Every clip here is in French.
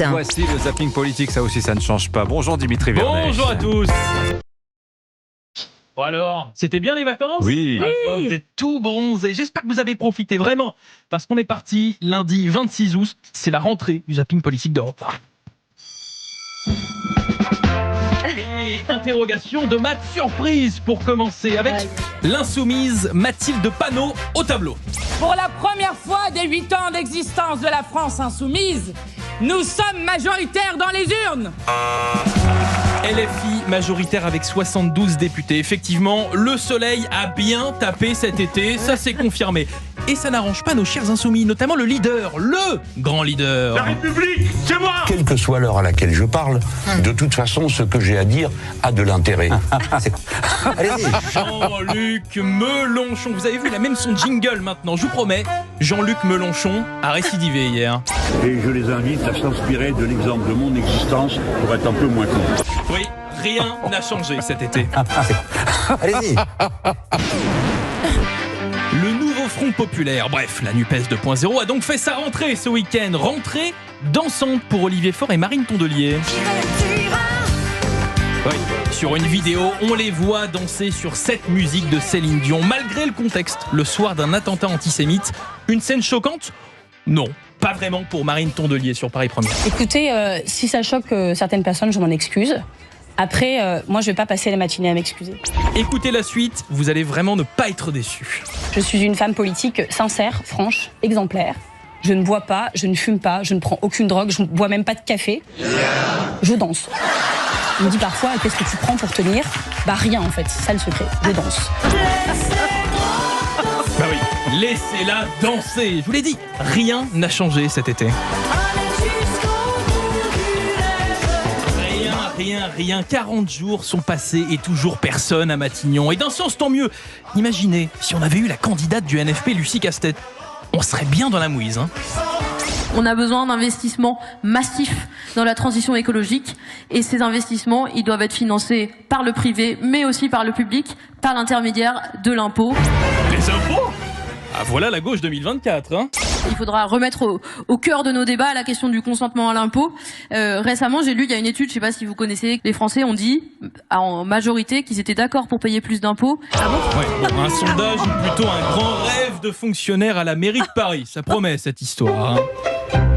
matin. Voici le zapping politique, ça aussi ça ne change pas. Bonjour Dimitri Vernet. Bonjour à tous. Bon alors, c'était bien les vacances ? Oui. Vous êtes tout bronzés. J'espère que vous avez profité vraiment. Parce qu'on est parti lundi 26 août. C'est la rentrée du zapping politique d'Europe 1. Et interrogation de maths surprise pour commencer avec l'insoumise Mathilde Panot au tableau. Pour la première fois des 8 ans d'existence de la France insoumise, nous sommes majoritaires dans les urnes. LFI majoritaire avec 72 députés. Effectivement, le soleil a bien tapé cet été, ça s'est confirmé. Et ça n'arrange pas nos chers insoumis, notamment le leader, le grand leader. La République, c'est moi! Quelle que soit l'heure à laquelle je parle, de toute façon, ce que j'ai à dire a de l'intérêt. Allez-y. Jean-Luc Mélenchon. Vous avez vu, il a même son jingle maintenant, je vous promets. Jean-Luc Mélenchon a récidivé hier. Et je les invite à s'inspirer de l'exemple de mon existence pour être un peu moins con. Oui, rien n'a changé cet été. Allez-y. Le nouveau Front Populaire, bref, la NUPES 2.0 a donc fait sa rentrée ce week-end. Rentrée dansante pour Olivier Faure et Marine Tondelier. Oui, sur une vidéo, on les voit danser sur cette musique de Céline Dion, malgré le contexte, le soir d'un attentat antisémite. Une scène choquante ? Non, pas vraiment pour Marine Tondelier sur Paris Première. Écoutez, si ça choque certaines personnes, je m'en excuse. Après, moi, je vais pas passer la matinée à m'excuser. Écoutez la suite, vous allez vraiment ne pas être déçus. Je suis une femme politique sincère, franche, exemplaire. Je ne bois pas, je ne fume pas, je ne prends aucune drogue, je ne bois même pas de café. Je danse. On me dit parfois, qu'est-ce que tu prends pour tenir ? Bah rien en fait, c'est ça le secret, je danse. Bah oui, laissez-la danser. Je vous l'ai dit, rien n'a changé cet été. Rien, 40 jours sont passés et toujours personne à Matignon. Et d'un sens, tant mieux. Imaginez, si on avait eu la candidate du NFP, Lucie Castet, on serait bien dans la mouise. On a besoin d'investissements massifs dans la transition écologique. Et ces investissements, ils doivent être financés par le privé, mais aussi par le public, par l'intermédiaire de l'impôt. Les impôts ? Ah voilà la gauche 2024, hein. Il faudra remettre au cœur de nos débats la question du consentement à l'impôt. Récemment, j'ai lu, il y a une étude, je ne sais pas si vous connaissez, les Français ont dit en majorité qu'ils étaient d'accord pour payer plus d'impôts. Ah bon ? Ouais, bon, un sondage ou plutôt un grand rêve de fonctionnaire à la mairie de Paris. Ça promet cette histoire. Hein.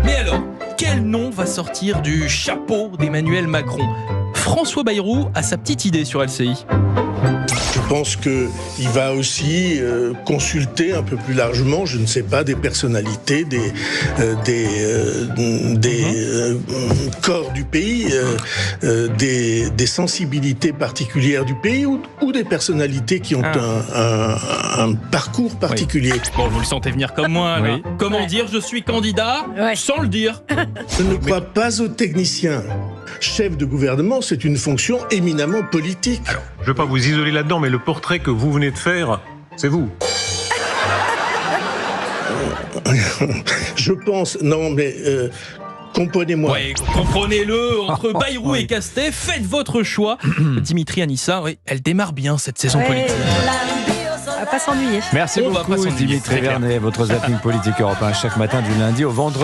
Mais alors, quel nom va sortir du chapeau d'Emmanuel Macron ? François Bayrou a sa petite idée sur LCI. Je pense qu'il va aussi consulter un peu plus largement, je ne sais pas, des personnalités, des corps du pays, des sensibilités particulières du pays ou des personnalités qui ont un parcours particulier. Oui. Bon, vous le sentez venir comme moi, là. Oui. Comment dire je suis candidat sans le dire ? Je ne crois pas aux techniciens. Chef de gouvernement, c'est une fonction éminemment politique. Alors, je ne veux pas vous isoler là-dedans, mais le portrait que vous venez de faire, c'est vous. Je pense, non mais comprenez-moi. Ouais, comprenez-le, entre Bayrou et Castet, faites votre choix. Dimitri Anissa, oui, elle démarre bien cette saison politique. On va pas s'ennuyer. Merci On va pas beaucoup s'ennuyer, Dimitri c'est clair. Vernet, votre zapping politique européen chaque matin du lundi au vendredi.